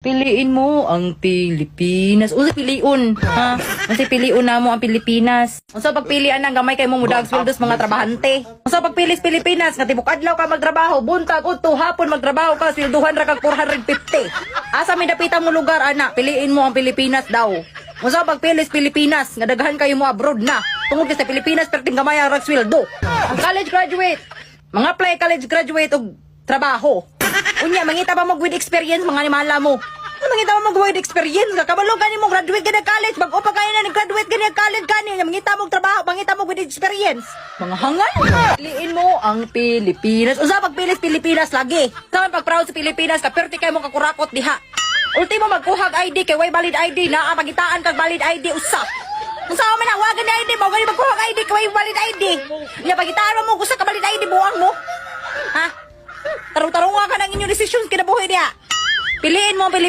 Piliin mo ang Pilipinas. Unsa piliun, ha? Unsa piliun na mo ang Pilipinas? Unsa pagpilian ang gamay kay mo mudag sweldos mga trabahante? Unsa pagpilis Pilipinas nga tibok adlaw ka magtrabaho, buntag udto hapon magtrabaho ka, swelduhan ra kag 450. Asa mi dapitang mo lugar ana? Piliin mo ang Pilipinas daw. Unsa pagpilis Pilipinas nga daghan kayo mo abroad na. Tungod sa Pilipinas perting gamay ang sweldo. Ang college graduate, mga apply college graduate og trabaho. Unya, mangita ba mag with experience mga animala mo? Ano mangita ba mag with experience? Kabalo gani mo graduate gani college, bago pa kaya na nag-graduate gani college gani, mangita mo trabaho, mangita mo with experience. Mga hangal. Piliin mo ang Pilipinas. Usa pagpilis Pilipinas lagi. Sa pag proud sa Pilipinas, kaperte kay mo kakurakot diha. Ultimo magkuhag ID kay way valid ID na pagitaan kag valid ID usa. Unsa man ang wagan ni ID mo gani magkuhag ID kay way valid ID. Nya pagitaan mo usa ka valid ID buang mo. Ha? Tarong-tarong ka ng inyong decisions kinabuhi niya. Piliin mo ang Pilipinas.